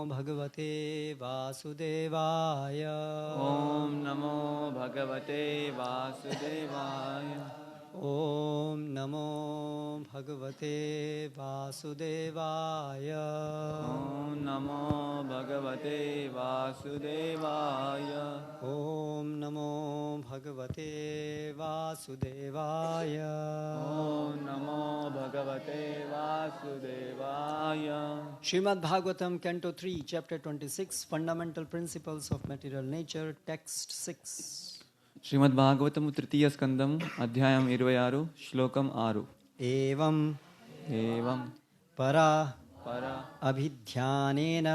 भगवते वासुदेवाय। ओम नमो भगवते वासुदेवाय। ओम नमो भगवते वासुदेवाय। ओम नमो भगवते वासुदेवाय। ओम नमो भगवते वासुदेवाय। ओम नमो भगवते वासुदेवाय। Srimad Bhagavatam, Canto 3, Chapter 26, Fundamental Principles of Material Nature, Text 6. Shrimad Bhagavatam तृतीय स्कंदम अध्यायम 26 श्लोकम 6. एवं परा परा अभिध्यानेन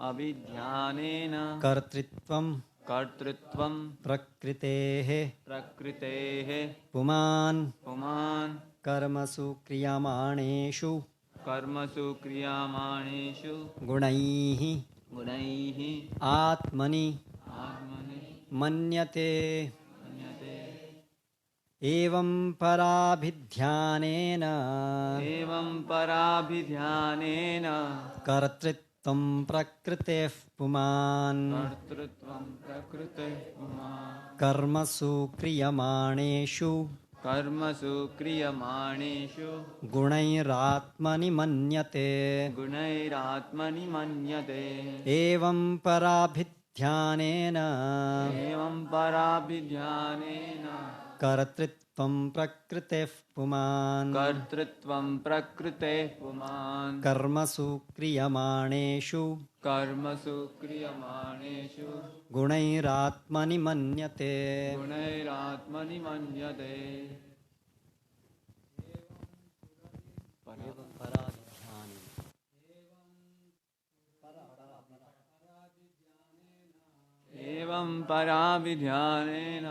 अभिध्यानेन कर्तृत्वं प्रकृतेः पुमान् कर्मसु क्रियमाणेषु गुणैः आत्मनि मन्यते। एवं पराभिध्यानेन कर्तृत्वं प्रकृतेः पुमान् कर्मसु क्रियमाणेषु गुणैरात्मनि मन्यते। एवं पराभिध्यानेन कर्तृत्वं प्रकृतेः पुमान् कर्मसु क्रियमाणेषु गुणैरात्मनि मन्यते। एवं पराभिध्यानेन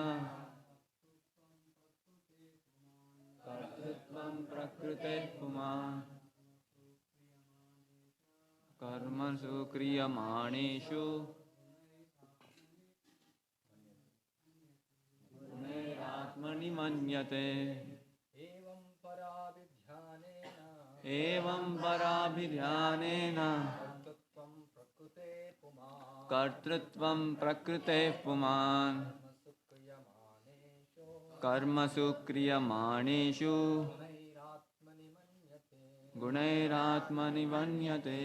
कर्तृत्वं प्रकृतेः पुमान् कर्मसु क्रियमाणेषु गुणैरात्मनि मन्यते। एवं पराभिध्यानेन कर्तृत्वं प्रकृतेः पुमान् कर्मसु क्रियमाणेषु गुणैरात्मनि मन्यते।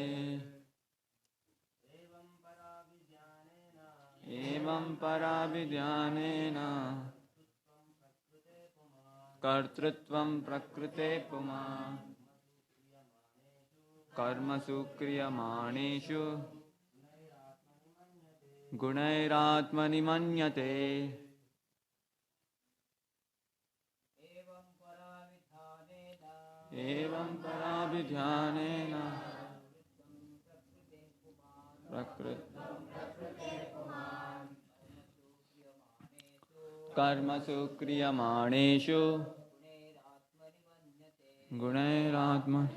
एवं पराभिध्यानेन कर्तृत्वं प्रकृतेः पुमान् कर्मसु क्रियमाणेषु गुणैरात्मनि मन्यते। एवं पराभिध्यानेन कर्मसु क्रियमाणेषु गुणैरात्मनि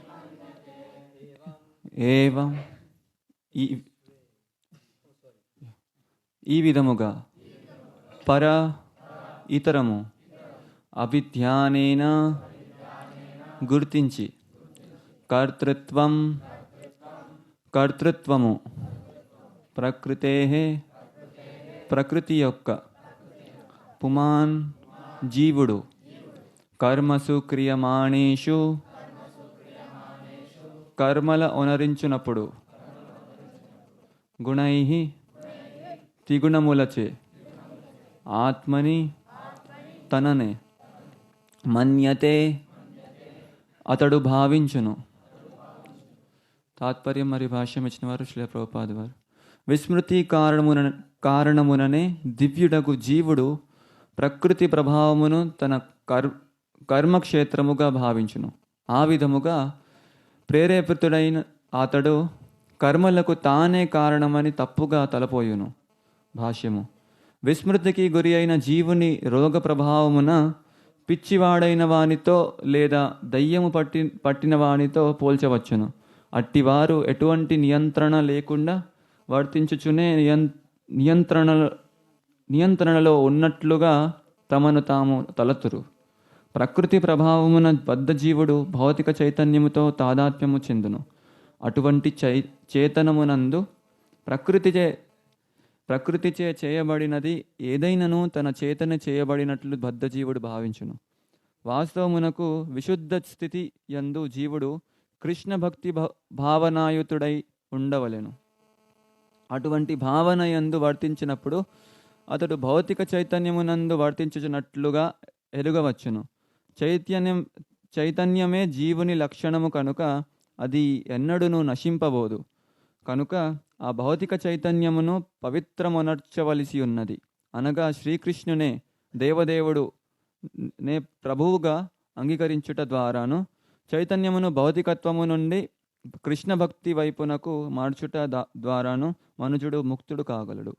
एवं ఈ విధముగా పర ఇతరము అభిధ్యానేన గుర్తించి కర్తృత్వము ప్రకృతి యొక్క పుమాన్ జీవుడు కర్మసు క్రియమాణేషు కర్మల ఒనరించునప్పుడు గుణైః త్రిగుణములచే ఆత్మని తననే మన్యతే అతడు భావించును. తాత్పర్యం మరియు భాష్యం ఇచ్చిన వారు శ్రీల ప్రభుపాద వారు. విస్మృతి కారణముననే దివ్యుడకు జీవుడు ప్రకృతి ప్రభావమును తన కర్మక్షేత్రముగా భావించును. ఆ విధముగా ప్రేరేపితుడైన అతడు కర్మలకు తానే కారణమని తప్పుగా తలపోయును. భాష్యము. విస్మృతికి గురి అయిన జీవుని రోగ ప్రభావమున పిచ్చివాడైన వానితో లేదా దయ్యము పట్టిన వానితో పోల్చవచ్చును. అట్టివారు ఎటువంటి నియంత్రణ లేకుండా వర్తించుచునే నియంత్రణలో ఉన్నట్లుగా తమను తాము తలతురు. ప్రకృతి ప్రభావమున బద్ధజీవుడు భౌతిక చైతన్యముతో తాదాత్మ్యము చెందును. అటువంటి చేతనమునందు ప్రకృతిచే చేయబడినది ఏదైనను తన చేతనే చేయబడినట్లు బద్ధజీవుడు భావించును. వాస్తవమునకు విశుద్ధ స్థితి యందు జీవుడు కృష్ణ భక్తి భావనాయుతుడై ఉండవలెను. అటువంటి భావన యందు వర్తించినప్పుడు అతడు భౌతిక చైతన్యమునందు వర్తించుచున్నట్లుగా ఎరుగవచ్చును. చైతన్యమే జీవుని లక్షణము కనుక అది ఎన్నడూను నశింపబోదు. కనుక ఆ భౌతిక చైతన్యమును పవిత్రమునర్చవలసి ఉన్నది. అనగా శ్రీకృష్ణునే దేవదేవుడు నే ప్రభువుగా అంగీకరించుట ద్వారాను చైతన్యమును భౌతికత్వము నుండి కృష్ణ భక్తి వైపునకు మార్చుట ద్వారాను మనుజుడు ముక్తుడు కాగలడు.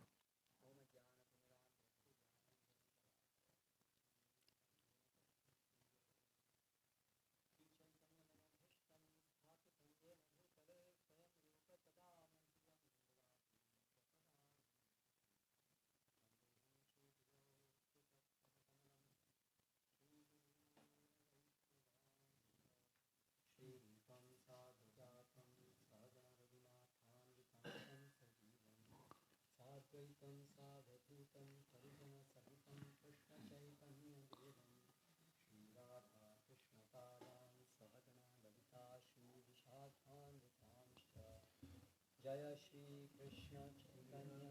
జయ శ్రీ కృష్ణ చైతన్య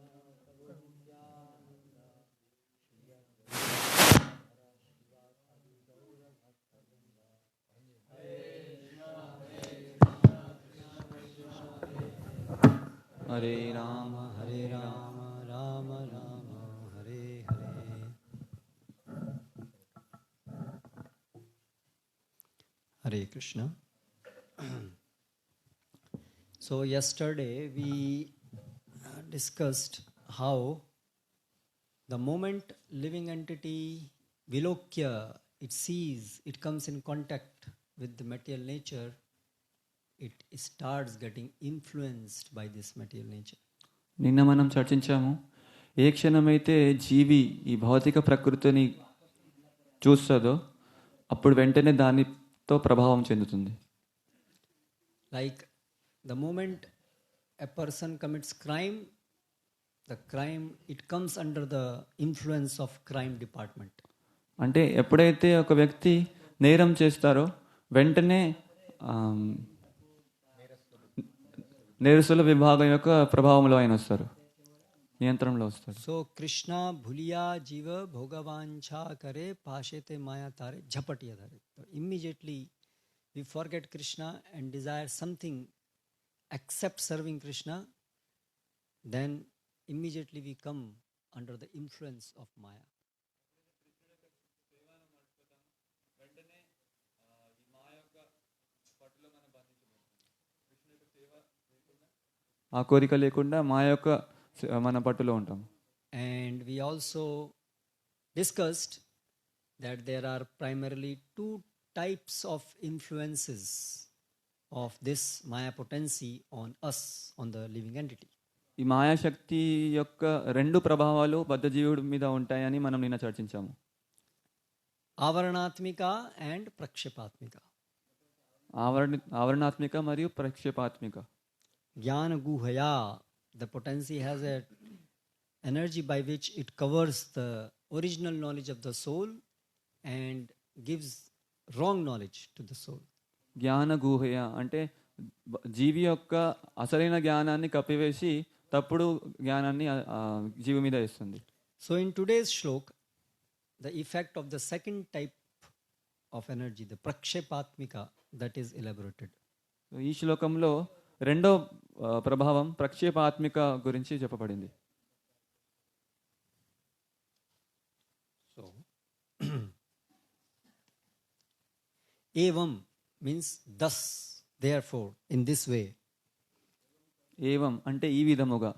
ప్రభు Nityananda Shri Hare Rama Hare Rama Rama Rama Hare Hare. Hare Krishna. So yesterday we discussed how the moment living entity Vilokya, it sees, it comes in contact with the material nature, it starts getting influenced by this material nature. నిన్న మనం చర్చించాము, ఏ క్షణమైతే జీవి ఈ భౌతిక ప్రకృతిని చూస్తుందో అప్పుడు వెంటనే దానితో ప్రభావం చెందుతుంది. Like the moment a person commits crime, the crime, it comes under the influence of crime department. అంటే ఎప్పుడైతే ఒక వ్యక్తి నేరం చేస్తారో వెంటనే నేరస్తుల విభాగం యొక్క ప్రభావంలో ఆయన వస్తారు, నియంత్రణలో వస్తారు. సో కృష్ణ భులియా జీవ భోగవాంఛా కరే పాశేతే మాయా తారే ఝపటియ ధరే. Immediately we forget Krishna and desire something except serving Krishna, then immediately we come under the influence of Maya. ఆ కోరిక లేకుండా మా యొక్క మన పట్టులో ఉంటాం. And we also discussed that there are primarily two types of influences of this Maya potency on us, on the living entity. ఈ మాయాశక్తి యొక్క రెండు ప్రభావాలు బద్ధజీవుడి మీద ఉంటాయని మనం నిన్న చర్చించాము. ఆవరణాత్మిక అండ్ ప్రక్షేపాత్మిక. ఆవరణాత్మిక మరియు ప్రక్షేపాత్మిక. జ్ఞాన గుహయా, the potency has a energy by which it covers the original knowledge of the soul and gives wrong knowledge to the soul. జ్ఞాన గుహయ అంటే జీవి యొక్క అసలైన జ్ఞానాన్ని కప్పివేసి తప్పుడు జ్ఞానాన్ని జీవి మీద ఇస్తుంది. So in today's shlok, the effect of the second type of energy, the prakshepatmika, that is elaborated. ఈ శ్లోకంలో రెండో ప్రభావం ప్రక్షేపాత్మిక గురించి చెప్పబడింది. So evam means thus, therefore, in this way. ఏవం అంటే ఈ విధముగా.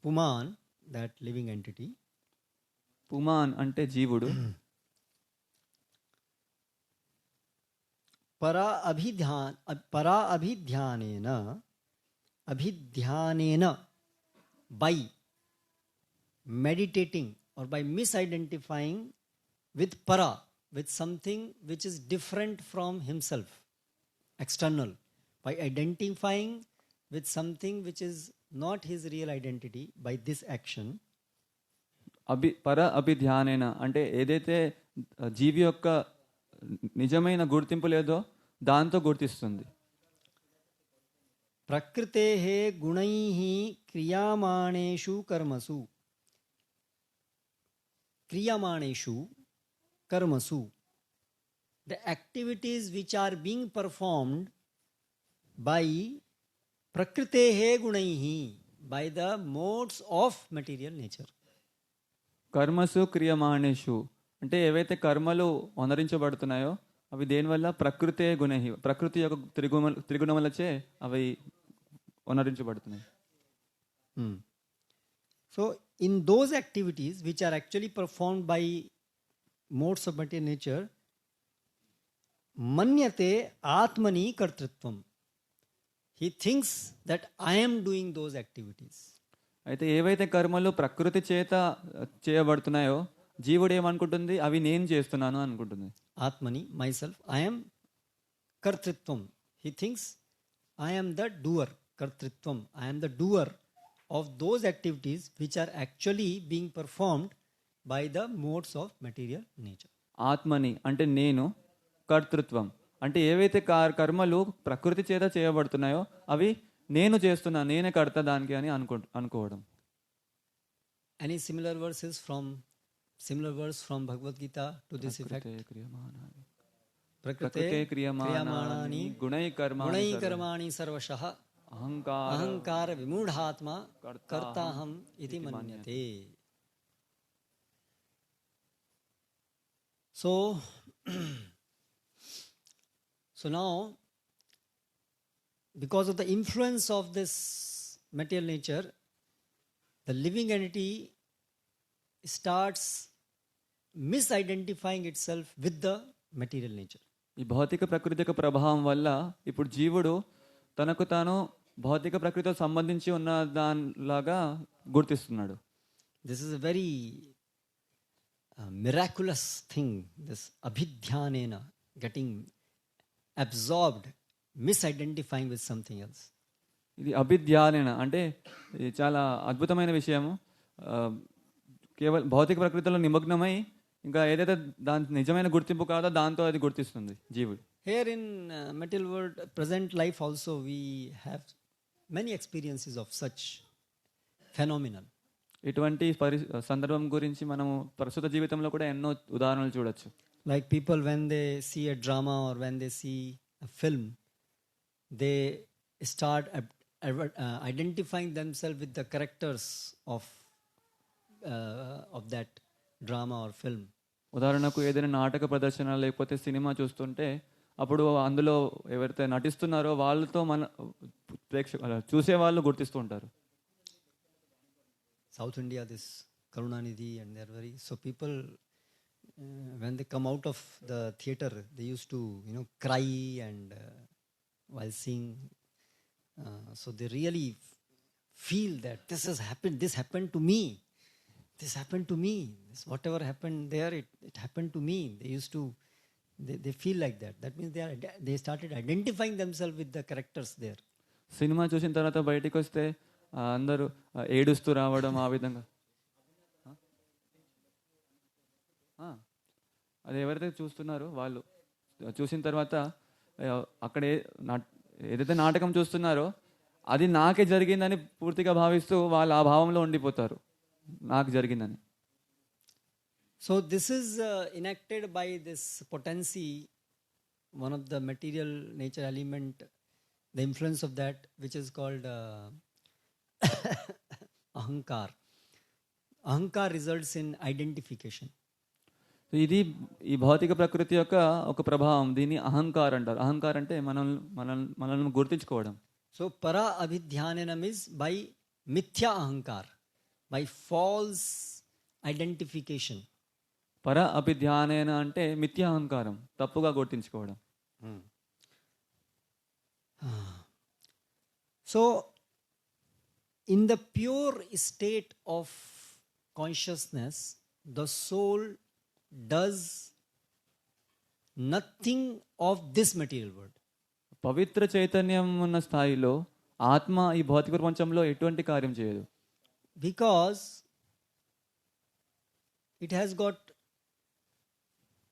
పుమాన్, that living entity. పుమాన్ అంటే జీవుడు. పరా అభిధ్యానేన by meditating or by misidentifying with para, with something which is different from himself, external, by identifying with something which is not his real identity by this action, పర అభిధ్యానేన అంటే ఏదైతే జీవి యొక్క నిజమైన గుర్తింపు లేదో దాంతో గుర్తిస్తుంది. प्रकृतेः गुणैः क्रियमाणेषु कर्मसु the activities which are being performed by prakritehe gunaihi, by the modes of material nature. కర్మసు క్రియమాణేషు అంటే ఏవైతే కర్మలు వనరించబడుతున్నాయో అవి దేనివల్ల ప్రకృతే గుణహి ప్రకృతి యొక్క త్రిగుణములచే అవి వనరించబడుతున్నాయి. So in those activities which are actually performed by modes of material nature, manyate atmani kartritvam, he thinks that I am doing those activities. అయితే ఏవైతే కర్మలు ప్రకృతి చేత చేయబడుతున్నాయో జీవుడు ఏమనుకుంటుంది, అవి నేను చేస్తున్నాను అనుకుంటుంది. Atmani, myself, I am kartritvam. He thinks I am the doer, kartritvam. I am the doer of those activities which are actually being performed by the modes of material nature. ఆత్మని అంటే నేను, కర్తృత్వం అంటే ఏవైతే కర్మలు ప్రకృతి చేత చేయబడుతున్నాయో అవి నేను చేస్తున్నా, నేనే కర్త దానికి అని అనుకోవడం. Any similar verse from Bhagavad Gita to this effect? Prakrite kriyamanani gunai karmani sarvashah ahankara vimudhatma kartaham iti manyate. So now, because of the influence of this material nature, the living entity starts misidentifying itself with the material nature. ఈ భౌతిక ప్రకృతి యొక్క ప్రభావం వల్ల ఇప్పుడు జీవుడు తనకు తాను భౌతిక ప్రకృతితో సంబంధించి ఉన్న దానిలాగా గుర్తిస్తున్నాడు. This is a very miraculous thing, this abhidhyanena, getting absorbed, misidentifying with something else. ఇది అభిధ్యానేన అంటే ఇది చాలా అద్భుతమైన విషయము. కేవలం భౌతిక ప్రకృతిలో నిమగ్నమై ఇంకా ఏదైతే దాని నిజమైన గుర్తింపు కాదో దాంతో అది గుర్తిస్తుంది జీవుడు. Here in material world, present life also, we have many experiences of such phenomenon. ఇటువంటి సందర్భం గురించి మనము ప్రస్తుత జీవితంలో కూడా ఎన్నో ఉదాహరణలు చూడొచ్చు. Like people, when they see a drama or when they see a film, they start identifying themselves with the characters of that drama or film. ఉదాహరణకు ఏదైనా నాటక ప్రదర్శన లేకపోతే సినిమా చూస్తుంటే అప్పుడు అందులో ఎవరైతే నటిస్తున్నారో వాళ్ళతో మన చూసే వాళ్ళు గుర్తిస్తూ ఉంటారు. South India, this Karunanidhi, and they're very, so people when they come out of the theater, they used to cry and while seeing, so they really feel that this happened to me, this whatever happened there, it happened to me. They used to they feel like that. That means they started identifying themselves with the characters there. Cinema చూసిన తర్వాత బయటికి వస్తే అందరూ ఏడుస్తూ రావడం ఆ విధంగా, అది ఎవరైతే చూస్తున్నారో వాళ్ళు చూసిన తర్వాత అక్కడ ఏదైతే నాటకం చూస్తున్నారో అది నాకే జరిగిందని పూర్తిగా భావిస్తూ వాళ్ళు ఆ భావంలో ఉండిపోతారు, నాకు జరిగిందని. So this is enacted by this potency, one of the material nature element, the influence of that, which is called ahankar. Ahankar results in identification. ఇది ఈ భౌతిక ప్రకృతి యొక్క ఒక ప్రభావం, దీన్ని అహంకార్ అంటారు. అహంకార్ అంటే మనల్ని గుర్తించుకోవడం. So para abhidhyananam is by mithya ahankar, by false identification. పర అభిధ్యానేన అంటే మిథ్యాహంకారం, తప్పుగా గుర్తించుకోవడం. So in the pure state of consciousness, the soul does nothing of this material world. పవిత్ర చైతన్యం ఉన్న స్థాయిలో ఆత్మ ఈ భౌతిక ప్రపంచంలో ఎటువంటి కార్యం చేయదు. Because it has got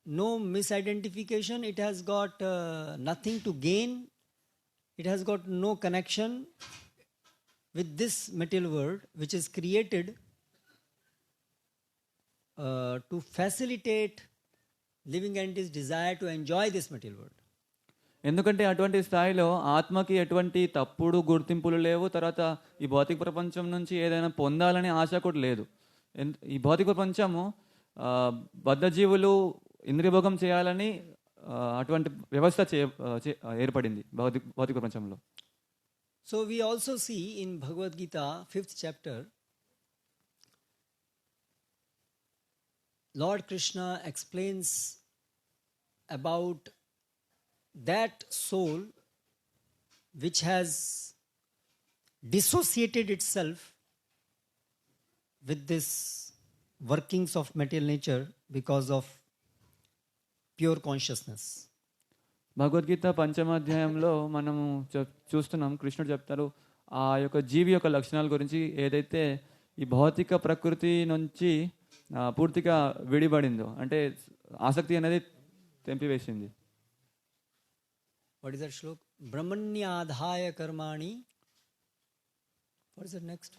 no misidentification, it has got nothing to gain, it has got no connection with this material world, which is created to facilitate living entities' desire to enjoy this material world. ఎందుకంటే అటువంటి స్థాయిలో ఆత్మకి ఎటువంటి తప్పుడు గుర్తింపులు లేవు. తర్వాత ఈ భౌతిక ప్రపంచం నుంచి ఏదైనా పొందాలనే ఆశ కూడా లేదు. ఈ భౌతిక ప్రపంచము బద్ధజీవులు ఇంద్రియభోగం చేయాలని అటువంటి వ్యవస్థ ఏర్పడింది భౌతిక ప్రపంచంలో. So we also see in Bhagavad Gita 5th chapter, Lord Krishna explains about that soul which has dissociated itself with this workings of material nature because of pure consciousness. Bhagavad Gita పంచమాధ్యాయంలో మనము చూస్తున్నాం, కృష్ణుడు చెప్తారు ఆ యొక్క జీవి యొక్క లక్షణాల గురించి. ఏదైతే ఈ భౌతిక ప్రకృతి నుంచి పూర్తిగా విడిపడిందో, అంటే ఆసక్తి అనేది తెంపివేసింది. What is that shlok? Brahmanyadhaya karmani. What is that next?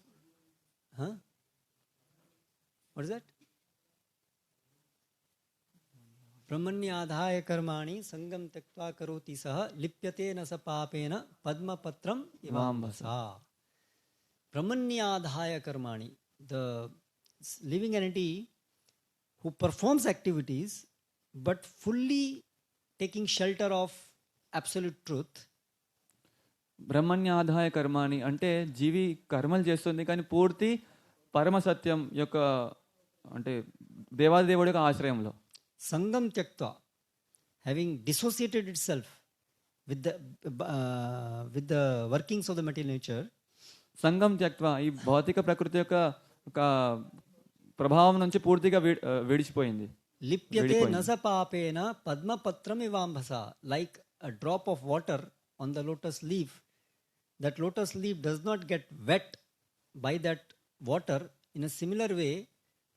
Huh? What is that? Brahmanyadhaya karmani sangam tyaktva karoti saha lipyate na sa papena padma patram ivambasa. Brahmanyadhaya karmani, the living entity who performs activities but fully taking shelter of absolute truth. బ్రహ్మణ్యాధాయ కర్మాని అంటే జీవి కర్మలు చేస్తుంది కానీ పూర్తి పరమ సత్యం యొక్క అంటే దేవాదేవుడి యొక్క ఆశ్రయంలో. సంగం త్యక్త్వా, having dissociated itself with the workings of the material nature. సంగం త్యక్త్వా, ఈ భౌతిక ప్రకృతి యొక్క ఒక ప్రభావం నుంచి పూర్తిగా విడిచిపోయింది. లిప్యతే నస పాపేన పద్మపత్రం ఇవాంభస, like a drop of water on the lotus leaf. That lotus leaf does not get wet by that water. In a similar way,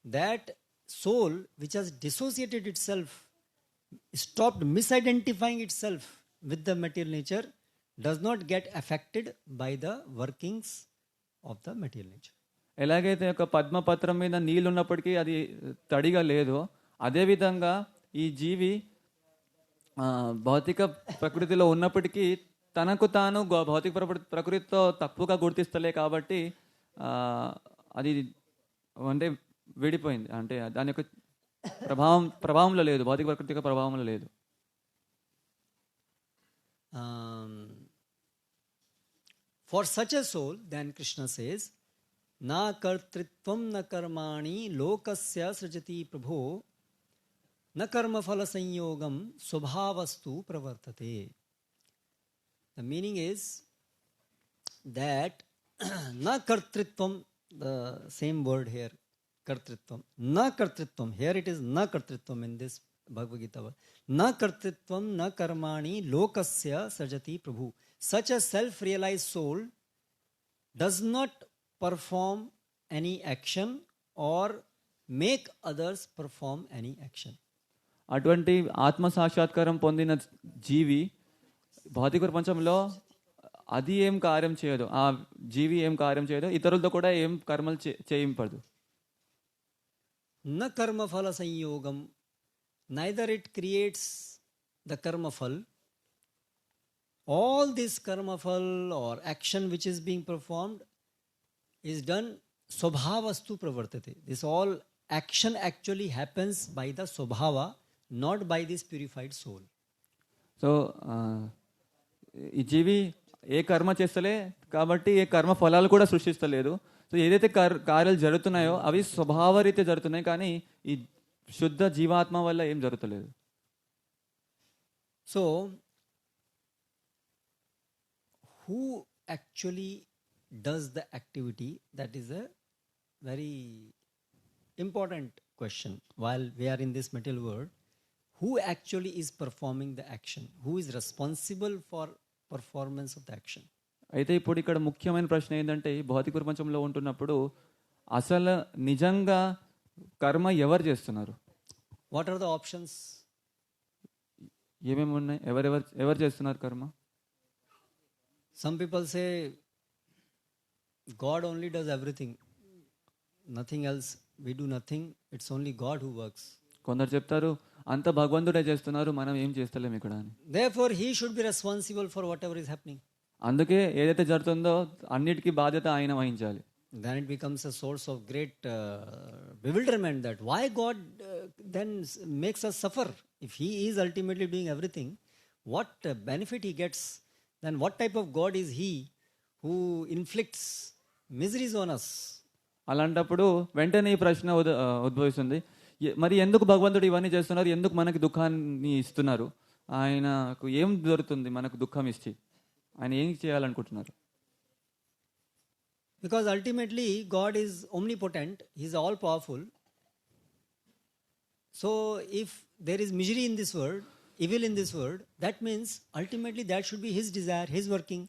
that soul which has dissociated itself, stopped misidentifying itself with the material nature, does not get affected by the workings of the material nature. ఎలాగైతే ఒక పద్మపత్రం మీద నీళ్ళు ఉన్నప్పటికీ అది తడిగా లేదో, అదేవిధంగా ఈ జీవి భౌతిక ప్రకృతిలో ఉన్నప్పటికీ తనకు తాను భౌతిక ప్రకృతితో తప్పుగా గుర్తిస్తలే కాబట్టి అది అంటే విడిపోయింది. అంటే దాని యొక్క ప్రభావంలో లేదు, భౌతిక ప్రకృతి యొక్క ప్రభావంలో లేదు. For such a soul, then Krishna says, na kartritvam na karmani lokasya srajati prabho na karma phala sanyogam swabhavastu pravartate. The meaning is that na kartritvam, the same word here, kartritvam, na kartritvam, here it is na kartritvam in this Bhagavad Gita. Na kartritvam na karmani lokasya srajati prabhu. Such a self-realized soul does not perform any action or make others perform any action. అటువంటి ఆత్మ సాక్షాత్కారం పొందిన జీవి భౌతిక ప్రపంచంలో అది ఏం కార్యం చేయదు, ఆ జీవి ఏం కార్యం చేయదు, ఇతరులతో కూడా ఏం కర్మలు చేయింపదు. న కర్మ ఫల సంయోగం, neither it creates the karma phal. All this karma phal or action which is being performed is done swabhavastu pravartate. This all action actually happens by the swabhava, not by this purified soul. So ఈ జీవి ఏ కర్మ చేస్తలే కాబట్టి ఏ కర్మ ఫలాలు కూడా సృష్టిస్తలేదు. So ఏదైతే కార్యాలు జరుగుతున్నాయో అవి స్వభావరీత్యా జరుగుతున్నాయి, కానీ ఈ శుద్ధ జీవాత్మ వల్ల ఏం జరుగుతలేదు. So who actually does the activity? That is a very important question. While we are in this material world, who actually is performing the action? Who is responsible for performance of the action? అయితే ఇప్పుడు ఇక్కడ ముఖ్యమైన ప్రశ్న ఏంటంటే ఈ భౌతిక ప్రపంచంలో ఉంటున్నప్పుడు అసలు నిజంగా కర్మ ఎవరు చేస్తున్నారు? What are the options? ఏమేమి ఉన్నాయి? ఎవరు చేస్తున్నారు కర్మ? Some people say God only does everything, nothing else. We do nothing. It's only God who works. కొందరు చెప్తారు అంత భగవంతుడే చేస్తున్నారు, మనం ఏం చేస్తలేం ఇక్కడ అని. Therefore, he should be responsible for whatever is happening. అందుకే ఏదైతే జరుగుతుందో అన్నిటికీ బాధ్యత ఆయన వహించాలి. Then it becomes a source of great bewilderment that why God then makes us suffer. If he is ultimately doing everything, what benefit he gets, then what type of God is he who inflicts miseries on us? అలాంటప్పుడు వెంటనే ఈ ప్రశ్న ఉద్భవిస్తుంది, మరి ఎందుకు భగవంతుడు ఇవన్నీ చేస్తున్నారు, ఎందుకు మనకి దుఃఖాన్ని ఇస్తున్నారు, ఆయనకు ఏం దొరుకుతుంది మనకు దుఃఖం ఇచ్చి, ఆయన ఏం చేయాలనుకుంటున్నారు? Because ultimately God is omnipotent, he is all powerful. So if there is misery in this world, evil in this world, that means ultimately that should be his desire, his working.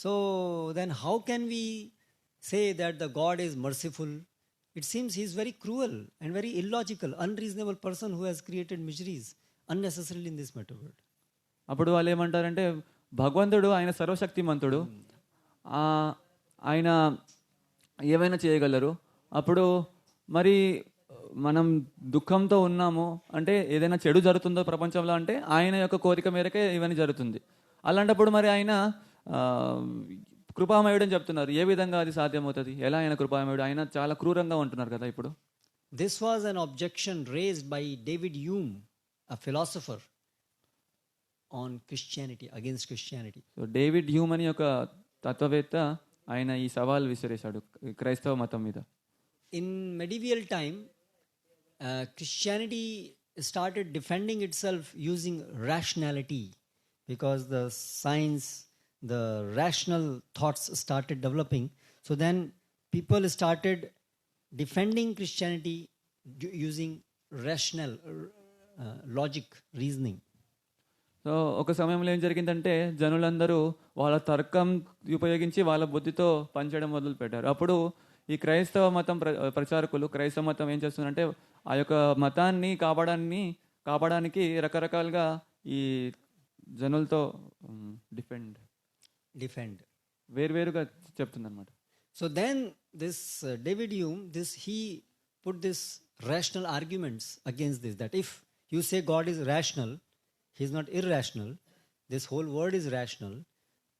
So then how can we say that the God is merciful? It seems he is very cruel and very illogical, unreasonable person who has created miseries unnecessarily in this matter world. అప్పుడు వాళ్ళు ఏమంటారంటే భగవంతుడు ఆయన సర్వశక్తిమంతుడు, ఆయన ఏవైనా చేయగలరు, అప్పుడు మరి మనం దుఃఖంతో ఉన్నాము అంటే ఏదైనా చెడు జరుగుతుందో ప్రపంచంలో అంటే ఆయన యొక్క కోరిక మేరకే ఇవన్నీ జరుగుతుంది. అలాంటప్పుడు మరి ఆయన కృపామయుడు అని చెప్తున్నారు, ఏ విధంగా అది సాధ్యమవుతుంది? ఎలా ఆయన కృపామయుడు? ఆయన చాలా క్రూరంగా ఉంటున్నారు కదా ఇప్పుడు. This was an objection raised by David Hume, a philosopher, on Christianity, against Christianity. So David Hume అని ఒక తత్వవేత్త ఆయన ఈ సవాల్ విసిరేశాడు క్రైస్తవ మతం మీద. In medieval time, Christianity started defending itself using rationality because the science, the rational thoughts started developing. So then people started defending Christianity using rational logic, reasoning. So ఒక సమయంలో ఏం జరిగిందంటే జనులందరూ వాళ్ళ తర్కం ఉపయోగించి వాళ్ళ బుద్ధితో పనిచేయడం మొదలు పెట్టారు. అప్పుడు ఈ క్రైస్తవ మతం ప్రచారకులు క్రైస్తవ మతం ఏం చేస్తున్నారంటే ఆ యొక్క మతాన్ని కాపాడడానికి రకరకాలుగా ఈ జనులతో defend వేరువేరుగా చెప్తుందన్నమాట. So then this David Hume, he put this rational arguments against this, that if you say God is rational, he is not irrational, this whole world is rational,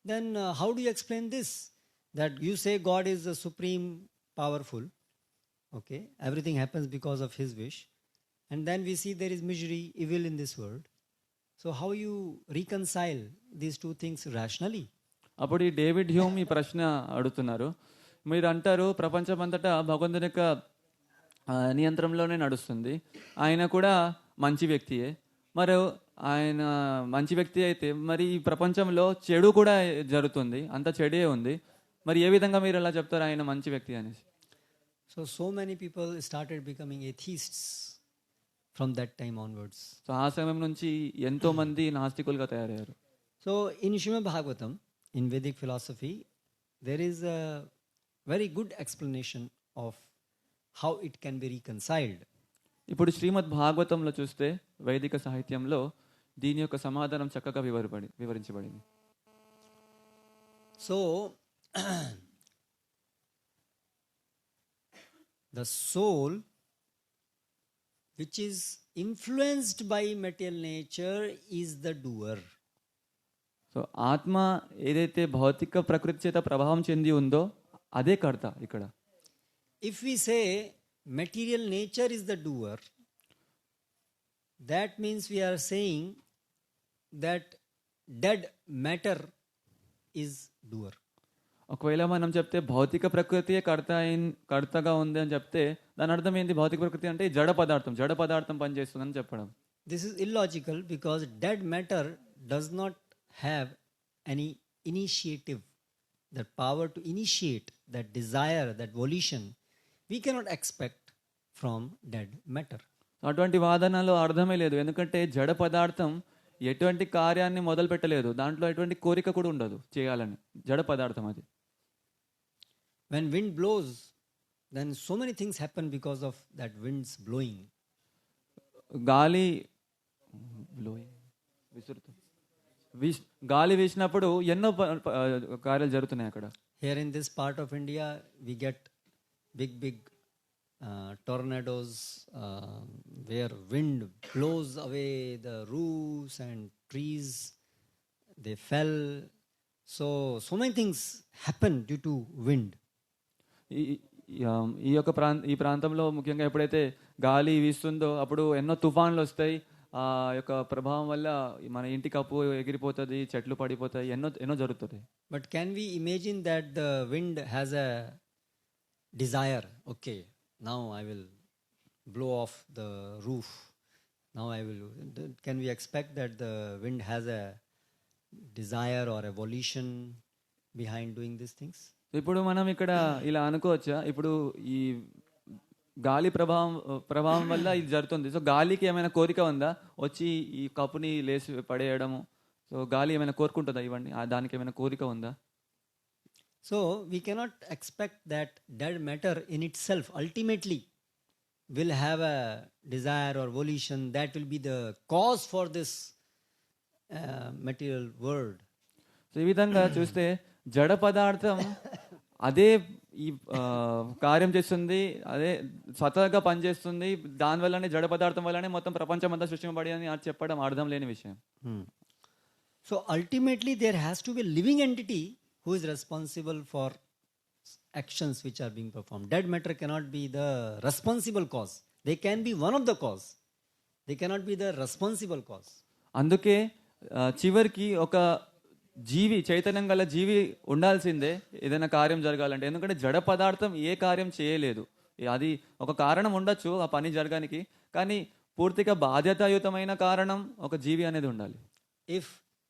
then how do you explain this? That you say God is the supreme powerful, okay, everything happens because of his wish, and then we see there is misery, evil in this world. So how you reconcile these two things rationally? అప్పుడు ఈ David Hume ఈ ప్రశ్న అడుగుతున్నారు. మీరు అంటారు ప్రపంచం అంతటా భగవంతుని యొక్క నియంత్రణలోనే నడుస్తుంది, ఆయన కూడా మంచి వ్యక్తియే, మరి ఆయన మంచి వ్యక్తి అయితే మరి ఈ ప్రపంచంలో చెడు కూడా జరుగుతుంది, అంత చెడే ఉంది, మరి ఏ విధంగా మీరు ఎలా చెప్తారు ఆయన మంచి వ్యక్తి అనేసి? So many people started becoming atheists from that time onwards. So ఆ సమయం నుంచి ఎంతో మంది నాస్తికులుగా తయారయ్యారు. So in Srimad Bhagavatam, in Vedic philosophy, there is a very good explanation of how it can be reconciled. ఇప్పుడు శ్రీమద్ భాగవతంలో చూస్తే వైదిక సాహిత్యంలో దీని యొక్క సమాధానం చక్కగా వివరించబడింది. So the soul which is influenced by material nature is the doer. So ఆత్మ ఏదైతే భౌతిక ప్రకృతి చేత ప్రభావం చెంది ఉందో అదే కర్త ఇక్కడ. If we say material nature is the doer, that means we are saying that dead matter is doer. ఒకవేళ మనం చెప్తే భౌతిక ప్రకృతియే కర్తగా ఉంది అని చెప్తే దాని అర్థం ఏంటి? భౌతిక ప్రకృతి అంటే జడ పదార్థం పనిచేస్తుందని చెప్పడం. This is illogical because dead matter does not have any initiative, that power to initiate, that desire, that volition. We cannot expect from dead matter. అటువంటి వాదనలో అర్థమే లేదు, ఎందుకంటే జడ పదార్థం ఎటువంటి కార్యాన్ని మొదలు పెట్టలేదు, దాంట్లో ఎటువంటి కోరిక కూడా ఉండదు చేయాలని. జడ పదార్థం అది. When wind blows, then so many things happen because of that wind's blowing. గాలి గాలి వీసినప్పుడు ఎన్నో కార్యాలు జరుగుతున్నాయి అక్కడ. Here in this part of India, we get big tornadoes where wind blows away the roofs and trees. They fell. So many things happen due to wind. ఈ ప్రాంతంలో ముఖ్యంగా ఎప్పుడైతే గాలి వీస్తుందో అప్పుడు ఎన్నో తుఫాన్లు వస్తాయి. ఆ యొక్క ప్రభావం వల్ల మన ఇంటి కప్పు ఎగిరిపోతుంది, చెట్లు పడిపోతాయి, ఎన్నో జరుగుతుంది. But can we imagine that the wind has a desire? Okay, now I will blow off the roof. Now I will. Can we expect that the wind has a desire or a volition behind doing these things? ఇప్పుడు మనం ఇక్కడ ఇలా అనుకోవచ్చా, ఇప్పుడు ఈ గాలి ప్రభావం వల్ల ఇది జరుగుతుంది. సో గాలికి ఏమైనా కోరిక ఉందా వచ్చి ఈ కప్పుని లేసి పడేయడము? సో గాలి ఏమైనా కోరుకుంటుందా ఇవన్నీ? దానికి ఏమైనా కోరిక ఉందా? So we cannot expect that dead matter in itself ultimately will have a desire or volition that will be the cause for this material world. So ఈ విధంగా చూస్తే జడ పదార్థం అదే ఈ కార్యం చేస్తుంది, అదే స్వతహాగా పనిచేస్తుంది. దానివల్లనే జడ పదార్థం వల్లనే మొత్తం ప్రపంచం అంతా సృష్టించబడి అని చెప్పడం అర్థం లేని విషయం. So ultimately there has to be a living entity who is responsible for actions which are being performed. Dead matter cannot be the responsible cause. They can be one of the cause. They cannot be the responsible cause. అందుకే చివరికి ఒక జీవి, చైతన్యం గల జీవి ఉండాల్సిందే ఏదైనా కార్యం జరగాలంటే. ఎందుకంటే జడ పదార్థం ఏ కార్యం చేయలేదు. అది ఒక కారణం ఉండొచ్చు ఆ పని జరగడానికి, కానీ పూర్తిగా బాధ్యతాయుతమైన కారణం ఒక జీవి అనేది ఉండాలి. If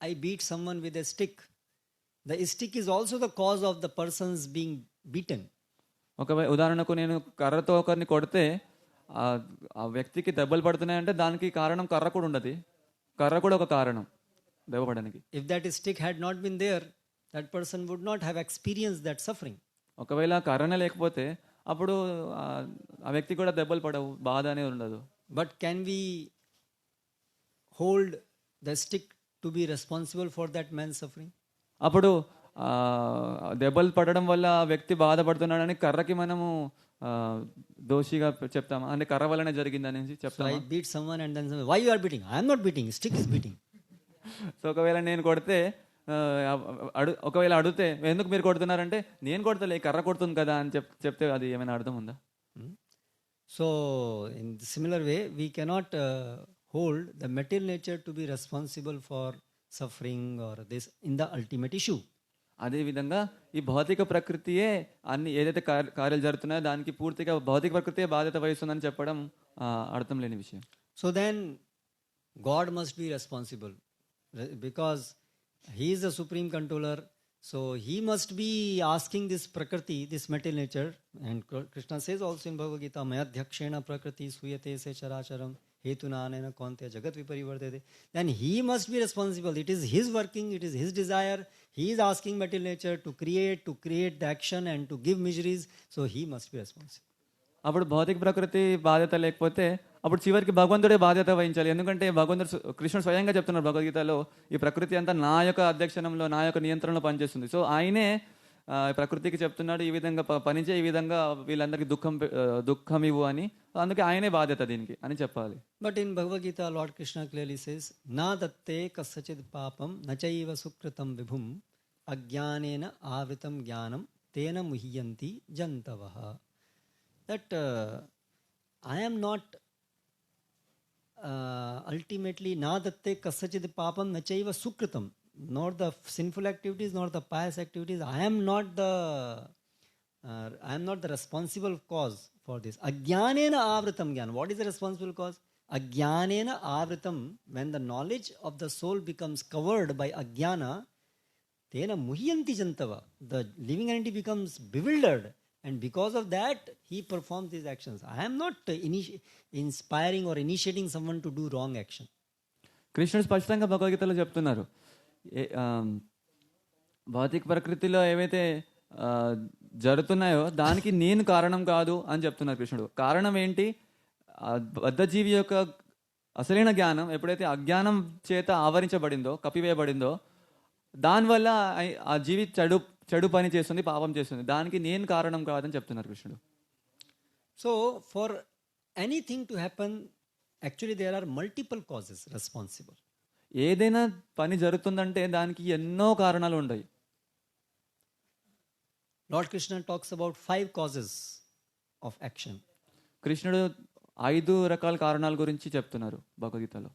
I beat someone with a stick, the stick is also the cause of the person's being beaten. ఒకవేళ ఉదాహరణకు నేను కర్రతో ఒకరిని కొడితే ఆ వ్యక్తికి దెబ్బలు పడుతున్నాయంటే దానికి కారణం కర్ర కూడా ఉండదు. కర్ర కూడా ఒక కారణం దెబ్బపడడానికి. If that stick had not been there, that person would not have experienced that suffering. ఒకవేళ కర్రనే లేకపోతే అప్పుడు ఆ వ్యక్తి కూడా దెబ్బలు పడవు, బాధ అనేది ఉండదు. But can we hold the stick to be responsible for that man's suffering? అప్పుడు దెబ్బలు పడడం వల్ల ఆ వ్యక్తి బాధపడుతున్నాడని కర్రకి మనము దోషిగా చెప్తామా? అంటే కర్ర వల్లనే జరిగింది అనేసి చెప్తామా? So I beat someone and then someone, why you are beating? I am not beating, stick is beating. So ఒకవేళ నేను కొడితే ఒకవేళ అడిగితే ఎందుకు మీరు కొడుతున్నారంటే నేను కొడతలే కర్ర కొడుతుంది కదా అని చెప్తే అది ఏమైనా అర్థం ఉందా? So in similar way we cannot hold the material nature to be responsible for suffering or this in the ultimate issue. అదే విధంగా ఈ భౌతిక ప్రకృతియే అన్ని ఏదైతే కార్యాలు జరుగుతున్నాయో దానికి పూర్తిగా భౌతిక ప్రకృతియే బాధ్యత వహిస్తుందని చెప్పడం అర్థం లేని విషయం. So then God must be responsible because he is the supreme controller. So he must be asking this prakriti, this material nature, and Krishna says also in Bhagavad Gita, mayadhyakshena prakriti suyate se characharam hetunanena kaunteya jagat viparivartate. Then he must be responsible. It is his working, it is his desire. He is asking material nature to create the action and to give miseries. So he must be responsible. అప్పుడు భౌతిక ప్రకృతి బాధ్యత లేకపోతే అప్పుడు చివరికి భగవంతుడే బాధ్యత వహించాలి. ఎందుకంటే కృష్ణుడు స్వయంగా చెప్తున్నారు భగవద్గీతలో, ఈ ప్రకృతి అంతా నా యొక్క అధ్యక్షణంలో, నా యొక్క నియంత్రణలో పనిచేస్తుంది. సో ఆయనే ప్రకృతికి చెప్తున్నాడు ఈ విధంగా పనిచే, ఈ విధంగా వీళ్ళందరికీ దుఃఖం ఇవ్వు అని. అందుకే ఆయనే బాధ్యత దీనికి అని చెప్పాలి. But in Bhagavad Gita lord Krishna clearly says, నా దత్తే కస్యచిద్ పాపం నచైవ సుకృతం విభుం అజ్ఞానేన ఆవృతం జ్ఞానం తేన ముహ్యంతి జంతవః. That I am not ultimately na datte kasachid papam nachaiva sukritam, nor the sinful activities nor the pious activities. I am not the responsible cause for this. Ajnanena avritam jnanam. What is the responsible cause? Ajnanena avritam. When the knowledge of the soul becomes covered by ajnana, tena muhyanti jantava. The living entity becomes bewildered. And because of that, he performs these actions. I am not inspiring or initiating someone to do wrong action. కృష్ణుడు స్పష్టంగా భగవద్గీతలో చెప్తున్నారు. భౌతిక ప్రకృతిలో ఏవైతే ఆ, జరుగుతున్నాయో దానికి నేను కారణం కాదు అని చెప్తున్నారు కృష్ణుడు. కారణం ఏంటి? బద్ధజీవి యొక్క అసలైన జ్ఞానం ఎప్పుడైతే అజ్ఞానం చేత ఆవరించబడిందో, కప్పివేయబడిందో, దానివల్ల ఆ జీవి చెడు పని చేస్తుంది, పాపం చేస్తుంది. దానికి నేను కారణం కాదని చెప్తున్నారు కృష్ణుడు. So, for anything to happen, actually there are multiple causes responsible. ఏదైనా పని జరుగుతుందంటే దానికి ఎన్నో కారణాలు ఉంటాయి. Lord Krishna talks about 5 causes of action. కృష్ణుడు 5 రకాల కారణాల గురించి చెప్తున్నారు భగవద్గీతలో.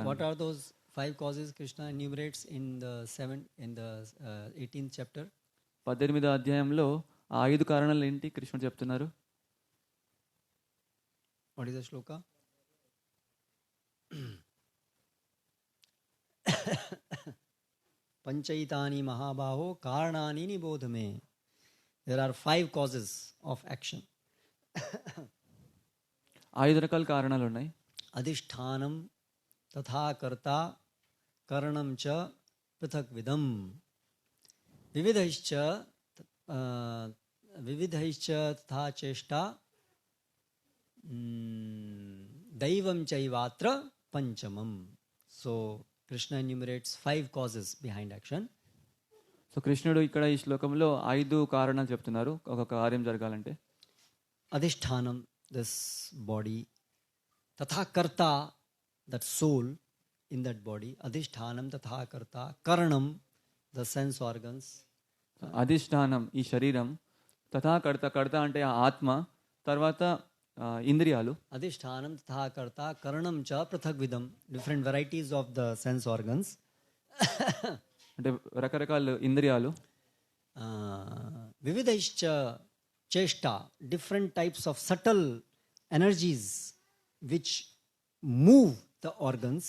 What are those 5 causes Krishna enumerates in the 18th chapter? 18వ అధ్యాయంలో ఆ 5 కారణాలు ఏంటి కృష్ణుడు చెప్తున్నారు? What is the shloka? Panchaitani Mahabaho Karanani Nibodhame. There are 5 causes of action. 5 రకాల కారణాలు ఉన్నాయి. Adhishthanam tatha karta karanam cha prithak vidam vividhaischa tatha cheshta daivam chaivatra panchamam. So Krishna enumerates 5 causes behind action. So కృష్ణుడు ఇక్కడ ఈ శ్లోకంలో 5 కారణాలు చెప్తున్నారు ఒక కార్యం జరగాలంటే. Adhishthanam, this body, tatha karta, that soul in that body, adhishthanam tatha karta, karanam, the sense organs. అధిష్టానం ఈ శరీరం, తథా కర్త, కర్త అంటే ఆ ఆత్మ, తర్వాత ఇంద్రియాలు. Adhishthanam tatha karta, karanam cha prathak vidam, different varieties of the sense organs. అంటే రకరకాల ఇంద్రియాలు. Vividhaischa cheshta, different types of subtle energies which move the organs.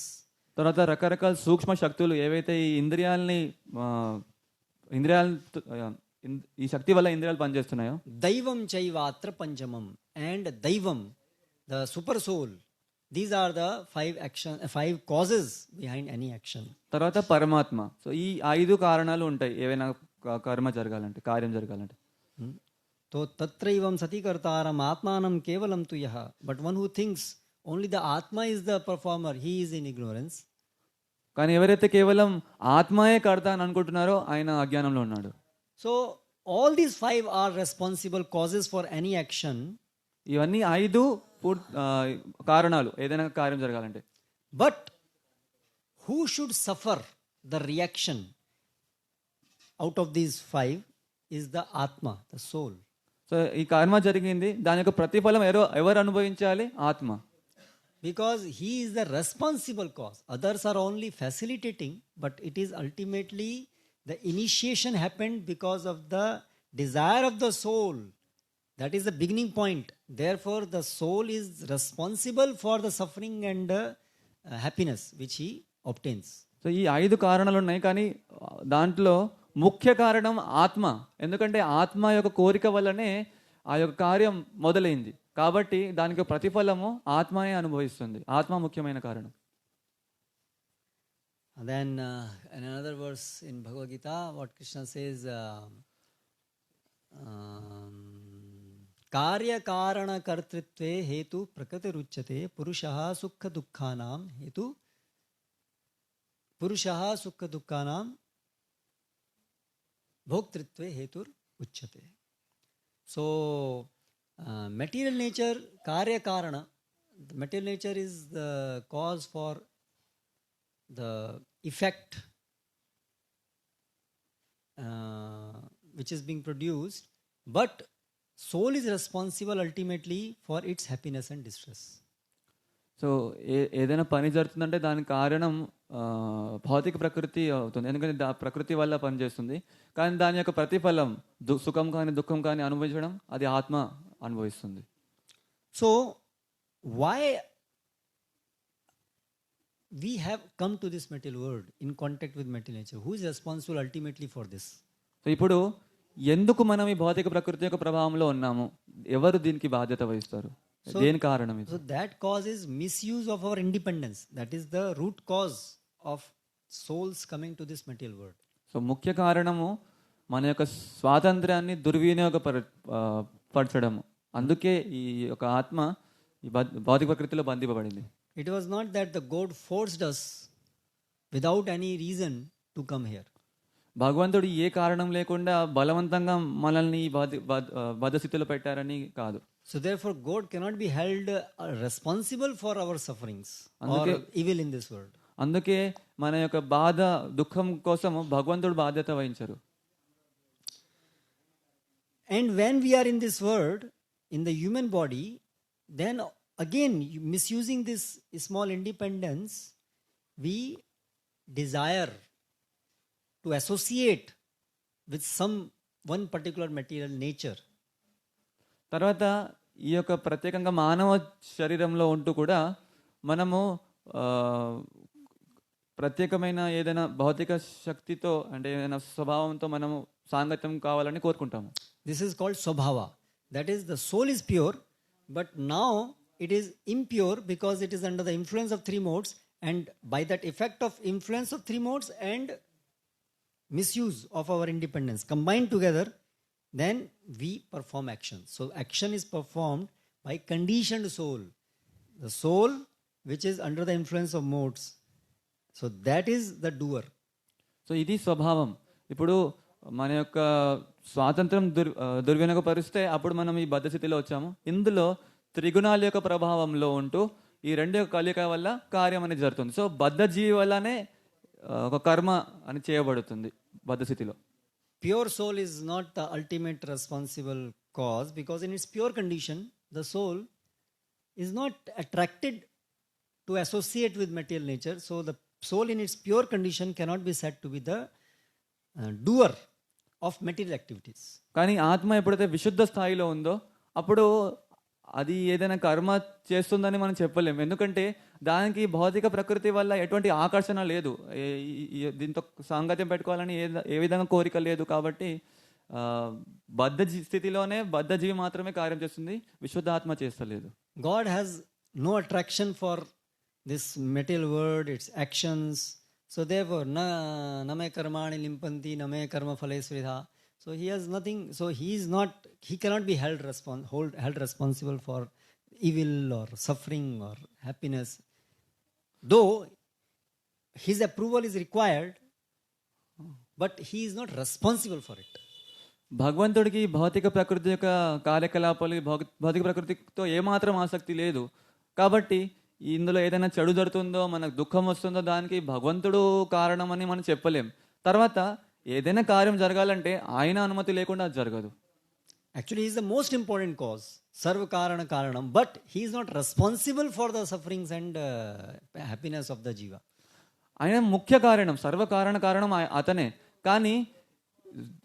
తర్వాత రకరకాల సూక్ష్మ శక్తులు ఏవైతే ఈ ఈ శక్తి వల్ల ఇంద్రియాలు పనిచేస్తున్నాయో. దైవం చైవాత్ర పంచమం, అండ్ దైవం, the super soul. These are the 5 causes behind any action. తర్వాత పరమాత్మ. సో ఈ 5 కారణాలు ఉంటాయి ఏవైనా కర్మ జరగాలంటే, కార్యం జరగాలంటే. तो तत्रैवं सति कर्तारम् आत्मानं केवलं तु यः. But one who thinks only the Atma is the performer, he is in ignorance. కానీ ఎవరైతే కేవలం ఆత్మయే కర్త అని అనుకుంటున్నారో ఆయన అజ్ఞానంలో ఉన్నాడు. So all these 5 are responsible causes for any action. ఇవన్నీ 5 కారణాలు ఏదైనా కార్యం జరగాలంటే. But who should suffer the reaction out of these 5 is the Atma, the soul. So ఈ కర్మ జరిగింది, దాని యొక్క ప్రతిఫలం ఎవరు అనుభవించాలి? ఆత్మ. Because he is the responsible cause. Others are only facilitating, but it is ultimately the initiation happened because of the desire of the soul. That is the beginning point. Therefore, the soul is responsible for the suffering and happiness which he obtains. So ఈ 5 కారణాలు ఉన్నాయి, కానీ దాంట్లో ముఖ్య కారణం ఆత్మ. ఎందుకంటే ఆత్మ యొక్క కోరిక వల్లనే ఆ యొక్క కార్యం మొదలైంది. కాబట్టి దానికి ప్రతిఫలము ఆత్మయే అనుభవిస్తుంది. ఆత్మ ముఖ్యమైన కారణం. And then in another verse in Bhagavad Gita, what Krishna says, karya karana kartritve hetu prakriti ruchyate purushaha sukha dukkhanam hetu purushaha sukha dukkhanam bhoktritve hetur uchyate. So material nature, karya karana, the material nature is the cause for the effect which is being produced, but soul is responsible ultimately for its happiness and distress. So ఏదైనా పని జరుగుతుందంటే దానికి కారణం భౌతిక ప్రకృతి అవుతుంది. ఎందుకంటే ప్రకృతి వల్ల పనిచేస్తుంది, కానీ దాని యొక్క ప్రతిఫలం సుఖం కానీ దుఃఖం కానీ అనుభవించడం అది ఆత్మ అనుభవిస్తుంది. So why we have come to this material world in contact with material nature? Who is responsible ultimately for this? So ఇప్పుడు ఎందుకు మనం ఈ భౌతిక ప్రకృతి యొక్క ప్రభావంలో ఉన్నాము? ఎవరు దీనికి బాధ్యత వహిస్తారు? దేని కారణం ఇది? So that cause is misuse of our independence. That is the root cause of souls coming to this material world. So ముఖ్య కారణము మన యొక్క స్వాతంత్ర్యాన్ని పరచడము. అందుకే ఈ యొక్క ఆత్మ ఈ భౌతిక ప్రకృతిలో బంధింపబడింది. It was not that the God forced us without any reason to come here. భగవంతుడు ఏ కారణం లేకుండా బలవంతంగా మనల్ని బద్ధస్థితిలో పెట్టారని కాదు. So therefore God cannot be held responsible for our sufferings or evil in this world. అందుకే మన యొక్క బాధ దుఃఖం కోసం భగవంతుడు బాధ్యత వహించరు. And when we are in this world, in the human body, then again misusing this small independence, we desire to associate with one particular material nature. తర్వాత ఈ యొక్క ప్రత్యేకంగా మానవ శరీరంలో ఉంటూ కూడా మనము ప్రత్యేకమైన ఏదైనా భౌతిక శక్తితో అంటే ఏదైనా స్వభావంతో మనము సాంగత్యం కావాలని కోరుకుంటాము. This is called swabhava. That is, the soul is pure, but now it is impure because it is under the influence of three modes, and by that effect of influence of three modes and misuse of our independence combined together, then we perform action. So action is performed by conditioned soul, the soul which is under the influence of modes. So that is the doer. So ఇది స్వభావం. ఇప్పుడు మన యొక్క స్వాతంత్రం దుర్వినియోగపరిస్తే అప్పుడు మనం ఈ బద్ధస్థితిలో వచ్చాము. ఇందులో త్రిగుణాల యొక్క ప్రభావంలో ఉంటూ ఈ రెండు యొక్క కలయిక వల్ల కార్యం అనేది జరుగుతుంది. సో బద్ధ జీవి వల్లనే ఒక కర్మ అని చేయబడుతుంది బద్ధస్థితిలో. Pure soul is not the ultimate responsible cause, because in its pure condition, the soul is not attracted to associate with material nature. So the soul in its pure condition cannot be said to be the doer of material activities. కానీ ఆత్మ ఎప్పుడైతే విశుద్ధ స్థాయిలో ఉందో అప్పుడు అది ఏదైనా కర్మ చేస్తుందని మనం చెప్పలేము. ఎందుకంటే దానికి భౌతిక ప్రకృతి వల్ల ఎటువంటి ఆకర్షణ లేదు, దీంతో సాంగత్యం పెట్టుకోవాలని ఏ విధంగా కోరిక లేదు. కాబట్టి బద్ధ స్థితిలోనే బద్ధ జీవి మాత్రమే కార్యం చేస్తుంది, విశుద్ధ ఆత్మ చేస్తలేదు. God has no attraction for this material world, its actions. So therefore, na me karmani limpanti, na me karma phale sridha. So he has nothing. So he cannot be held responsible for evil or suffering or happiness. Though his approval is required, but he is not responsible for it. భగవంతుడికి భౌతిక ప్రకృతి యొక్క కార్యకలాపాలు భౌతిక ప్రకృతితో ఏమాత్రం ఆసక్తి లేదు. కాబట్టి ఇందులో ఏదైనా చెడు జరుగుతుందో మనకు దుఃఖం వస్తుందో దానికి భగవంతుడు కారణం అని మనం చెప్పలేం. తర్వాత ఏదైనా కార్యం జరగాలంటే ఆయన అనుమతి లేకుండా అది జరగదు. Actually, he is the most important cause, sarva karana karanam, but he is not responsible for the sufferings and happiness of the jiva. ఆయన ముఖ్య కారణం, కారణం అతనే. కానీ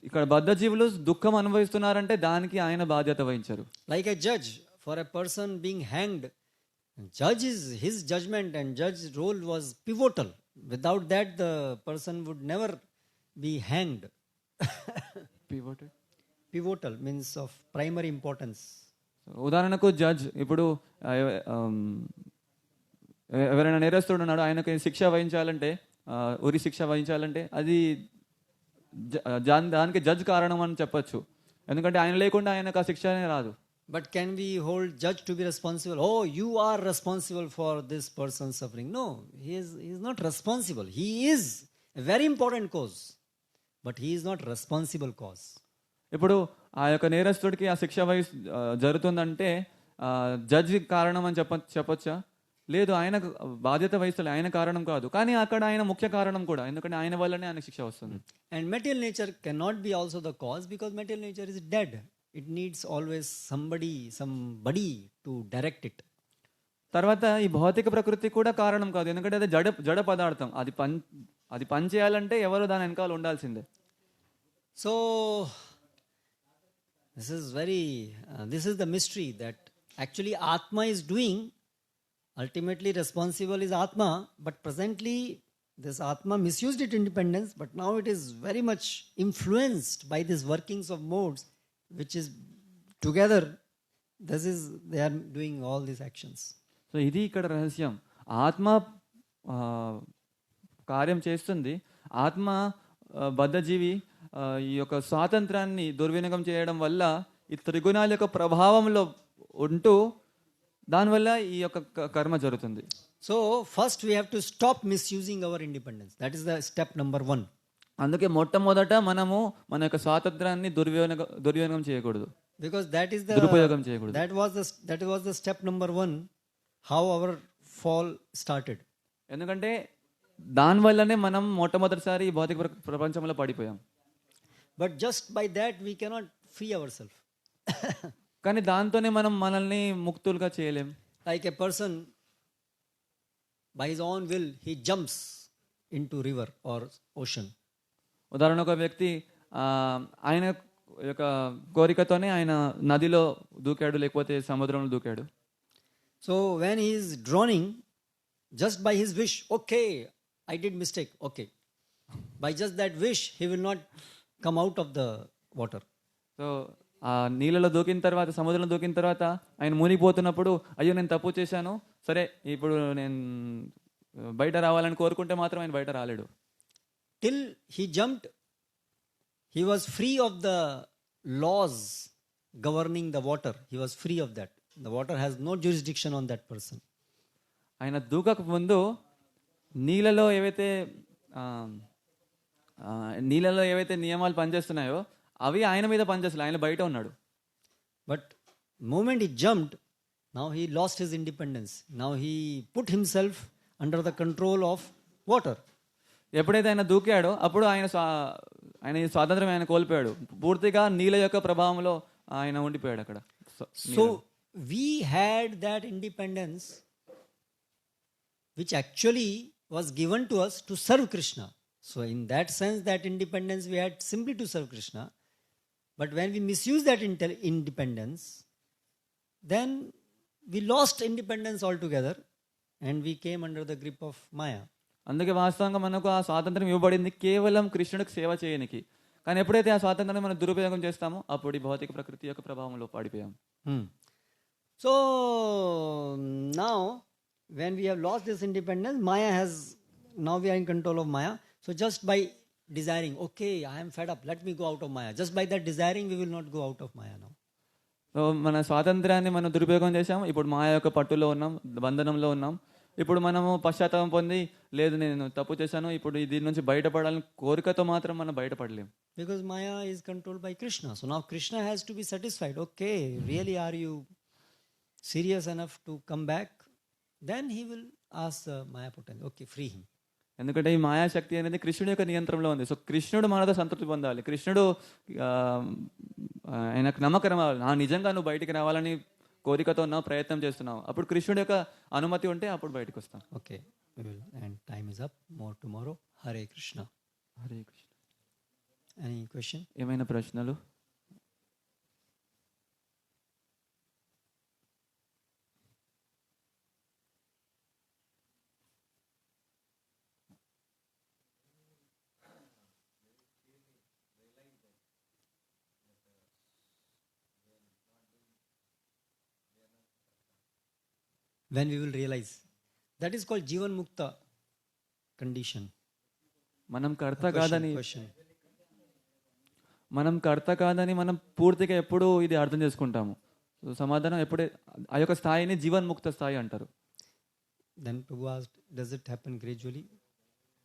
ఇక్కడ బద్ధ జీవులు దుఃఖం అనుభవిస్తున్నారంటే దానికి ఆయన బాధ్యత వహించరు. Like a judge, for a person being hanged, judge is his judgment and judge's role was pivotal. Without that, the person would never be hanged. Pivotal means of primary importance. ఉదాహరణకు జడ్జ్ ఇప్పుడు ఎవరైనా నేరస్తుడు ఉన్నాడు, ఆయనకి శిక్ష వహించాలంటే ఉరి శిక్ష వహించాలంటే అది దానికి జడ్జ్ కారణం అని చెప్పొచ్చు. ఎందుకంటే ఆయన లేకుండా ఆయనకు ఆ శిక్ష రాదు. But can we hold judge to be responsible? Oh, you are responsible for this person's suffering. No, he is not responsible. He is a very important cause, but he is not responsible cause. ఇప్పుడు ఆ యొక్క నేరస్తుడికి ఆ శిక్ష జరుగుతుందంటే judge కారణం అని చెప్పొచ్చా? లేదు, ఆయన బాధ్యత వహిస్తలే, ఆయన కారణం కాదు. కానీ అక్కడ ఆయన ముఖ్య కారణం కూడా, ఎందుకంటే ఆయన వల్లనే ఆయన శిక్ష వస్తుంది. And material nature cannot be also the cause, because material nature is dead. It needs always somebody to direct it. తర్వాత ఈ భౌతిక ప్రకృతి కూడా కారణం కాదు, ఎందుకంటే అది జడ పదార్థం. అది పని చేయాలంటే ఎవరు దాని వెనకాల ఉండాల్సిందే. So this is the mystery, that actually Atma is doing. Ultimately responsible is Atma, but presently this Atma misused its independence, but now it is very much influenced by these workings of modes, which is together they are doing all these actions. So ఇది ఇక్కడ రహస్యం. ఆత్మ ఆ, కార్యం చేస్తుంది. ఆత్మ బద్ధజీవి ఈ యొక్క స్వాతంత్రాన్ని దుర్వినియోగం చేయడం వల్ల ఈ త్రిగుణాల యొక్క ప్రభావంలో ఉంటూ దానివల్ల ఈ యొక్క కర్మ జరుగుతుంది. So first we have to stop misusing our independence. That is the step number 1. అందుకే మొట్టమొదట మనము మన యొక్క స్వాతంత్రాన్ని దుర్వినియోగం చేయకూడదు, Because దురుపయోగం చేయకూడదు. that was the step number 1, how our fall started. ఎందుకంటే దానివల్లనే మనం మొట్టమొదటిసారి ఈ భౌతిక ప్రపంచంలో పడిపోయాం. But just by that we cannot free ourselves. కానీ దాంతోనే మనం మనల్ని ముక్తులుగా చేయలేం. Like a person, by his own will, he jumps into river or ocean. ఉదాహరణ, ఒక వ్యక్తి ఆయన యొక్క కోరికతోనే ఆయన నదిలో దూకాడు, లేకపోతే సముద్రంలో దూకాడు. So when he is drowning, just by his wish, okay, I did mistake, okay. By just that wish, he will not come out of the water. So ఆ నీళ్ళలో దూకిన తర్వాత, సముద్రంలో దూకిన తర్వాత ఆయన మునిగిపోతున్నప్పుడు, అయ్యో నేను తప్పు చేశాను, సరే ఇప్పుడు నేను బయట రావాలని కోరుకుంటే మాత్రం ఆయన బయట రాలేడు. Till he jumped, he was free of the laws governing the water. He was free of that. The water has no jurisdiction on that person. ఆయన దూకక ముందు నీళ్ళలో ఏవైతే నియమాలు పనిచేస్తున్నాయో అవి ఆయన మీద పనిచేస్తాయి, ఆయన బయట ఉన్నాడు. But moment he jumped, now he lost his independence. Now he put himself under the control of water. ఎప్పుడైతే ఆయన దూకాడో అప్పుడు ఆయన స్వాతంత్రం ఆయన కోల్పోయాడు. పూర్తిగా నీళ్ళ యొక్క ప్రభావంలో ఆయన ఉండిపోయాడు అక్కడ. So we had that independence which actually was given to us to serve Krishna. So in that sense, that independence we had simply to serve Krishna. But when we misuse that independence, then we lost independence altogether and we came under the grip of Maya. అందుకే వాస్తవంగా మనకు ఆ స్వాతంత్రం ఇవ్వబడింది కేవలం కృష్ణుడికి సేవ చేయడానికి. కానీ ఎప్పుడైతే ఆ స్వాతంత్రాన్ని మనం దురుపయోగం చేస్తామో అప్పుడు ఈ భౌతిక ప్రకృతి యొక్క ప్రభావంలో పడిపోయాం. So now when we have lost this independence, now we are in control of Maya. So just by desiring, okay, I am fed up, let me go out of Maya. Just by that desiring, we will not go out of Maya now. So మన స్వాతంత్రాన్ని మనం దురుపయోగం చేసాం, ఇప్పుడు మాయ యొక్క పట్టులో ఉన్నాం, బంధనంలో ఉన్నాం. ఇప్పుడు మనము పశ్చాత్తాపం పొంది, లేదు నేను తప్పు చేశాను, ఇప్పుడు దీని నుంచి బయటపడాలని కోరికతో మాత్రం మనం బయటపడలేం. Because Maya is controlled by Krishna. So now Krishna has to be satisfied. Okay, really are you serious enough to come back? Then he will ask the Maya potential, okay, free him. ఎందుకంటే ఈ మాయాశక్తి అనేది కృష్ణుడి యొక్క నియంత్రణలో ఉంది. So కృష్ణుడు మనతో సంతృప్తి పొందాలి. కృష్ణుడు ఆయనకు నమ్మకం రావాలి, నిజంగా నువ్వు బయటికి రావాలని కోరికతో ఉన్నావు, ప్రయత్నం చేస్తున్నావు, అప్పుడు కృష్ణుడి యొక్క అనుమతి ఉంటే అప్పుడు బయటకు వస్తాం. Okay, and time is up. More tomorrow. Hare Krishna. Hare Krishna. Any question? ఏమైనా ప్రశ్నలు? When we will realize, that is called Jivan Mukta condition. మనం కర్త Question. కాదని మనం పూర్తిగా ఎప్పుడు ఇది అర్థం చేసుకుంటాము. సమాధానం ఎప్పుడే ఆ యొక్క స్థాయిని జీవన్ ముక్త స్థాయి అంటారు. Then Prabhu asked, does it happen gradually?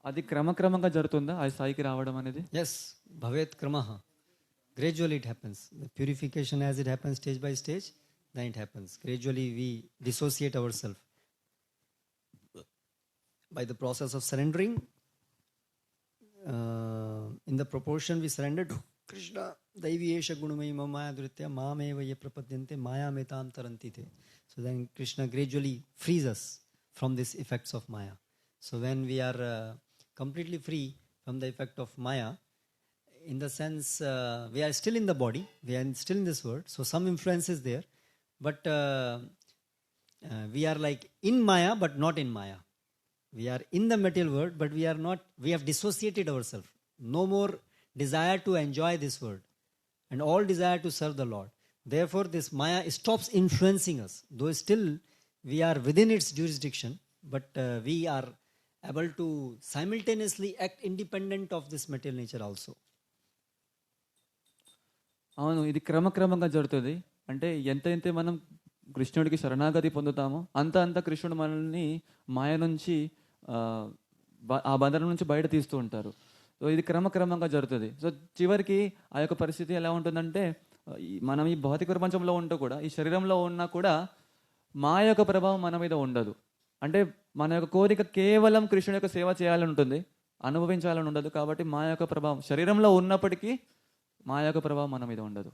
అది క్రమక్రమంగా జరుగుతుందా ఆ స్థాయికి రావడం అనేది? Yes, bhavet kramaha. Gradually it happens. The purification as it happens stage by stage, then it happens. Gradually we dissociate ourselves. By the process of surrendering, in the proportion we surrender to Krishna, Daiviyesha Gunamai Mamaya Dritya Mameva Ye Prapadyante Maya Metam Tarantite. So then Krishna gradually frees us from these effects of Maya. So when we are completely free from the effect of Maya, in the sense we are still in the body, we are still in this world, so some influence is there, but we are like in Maya but not in Maya. We are in the material world, but we are not, we have dissociated ourselves. No more desire to enjoy this world and all desire to serve the Lord. Therefore, this Maya stops influencing us. Though still we are within its jurisdiction, but we are able to simultaneously act independent of this material nature also. అవును, ఇది క్రమక్రమంగా జరుగుతుంది. అంటే ఎంత మనం కృష్ణుడికి శరణాగతి పొందుతామో అంత కృష్ణుడు మనల్ని మాయ నుంచి ఆ బంధనం నుంచి బయట తీస్తూ ఉంటారు. సో ఇది క్రమక్రమంగా జరుగుతుంది. సో చివరికి ఆ యొక్క పరిస్థితి ఎలా ఉంటుందంటే, మనం ఈ భౌతిక ప్రపంచంలో ఉంటూ కూడా, ఈ శరీరంలో ఉన్నా కూడా మాయ యొక్క ప్రభావం మన మీద ఉండదు. అంటే మన యొక్క కోరిక కేవలం కృష్ణుడి యొక్క సేవ చేయాలని ఉంటుంది, అనుభవించాలని ఉండదు. కాబట్టి మాయ యొక్క ప్రభావం శరీరంలో ఉన్నప్పటికీ మాయ యొక్క ప్రభావం మన మీద ఉండదు.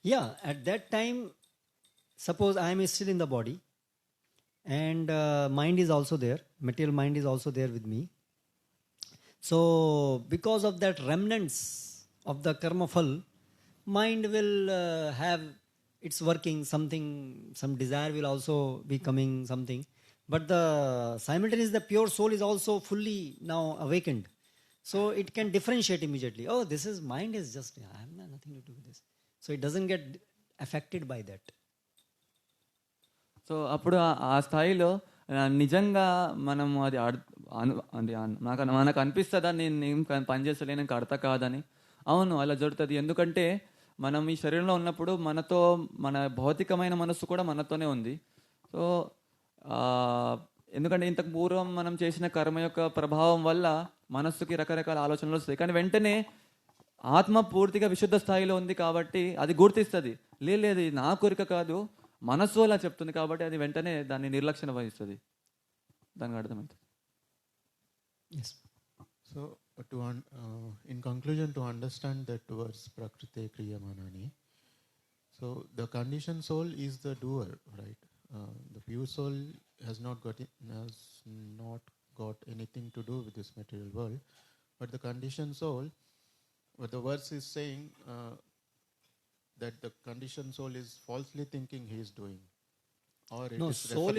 Yeah, at that time, suppose I am still in the body and mind is also there, material mind is also there with me. So because of that remnants of the karma phal, mind will have its working, something, some desire will also be coming, something. But the simultaneously the pure soul is also fully now awakened. So it can differentiate immediately. Oh, this is mind is just, I have nothing to do with this. So it doesn't get affected by that. So అప్పుడు ఆ స్థాయిలో నిజంగా మనం అది మనకు అనిపిస్తుందా నేను పని చేస్తలేను, నాకు అర్థం కాదని? అవును, అలా జరుగుతుంది. ఎందుకంటే మనం ఈ శరీరంలో ఉన్నప్పుడు మనతో మన భౌతికమైన మనస్సు కూడా మనతోనే ఉంది. సో ఎందుకంటే ఇంతకు పూర్వం మనం చేసిన కర్మ యొక్క ప్రభావం వల్ల మనస్సుకి రకరకాల ఆలోచనలు వస్తాయి. కానీ వెంటనే ఆత్మ పూర్తిగా విశుద్ధ స్థాయిలో ఉంది కాబట్టి అది గుర్తిస్తుంది, లేదు ఇది నా కోరిక కాదు, మనస్సు అలా చెప్తుంది కాబట్టి అది వెంటనే దాన్ని నిర్లక్ష్యం వహిస్తుంది. దానికి అర్థమవుతుంది. Yes. So, in conclusion, to understand that verse Prakrite Kriyamanani, so the conditioned soul is the doer, right? The pure soul has not got anything to do with this material world, but the conditioned soul, what the verse is saying, that the conditioned soul is falsely thinking he is doing, or it No, is soul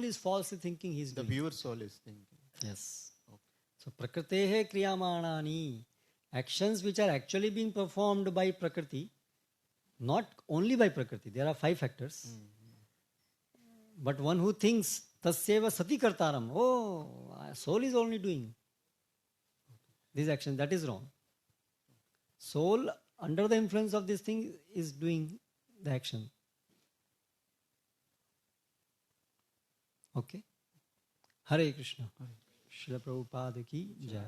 is falsely thinking he is the doing. pure soul is thinking. Yes. So prakritehe kriyamanani, actions which are actually being performed by prakriti, not only by prakriti. There are 5 factors. But one who thinks tasyeva sati kartaram, oh, soul is only doing these actions, that is wrong. Soul under the influence of this thing is doing the action. Okay. Hare Krishna. Srila Prabhupada ki jai.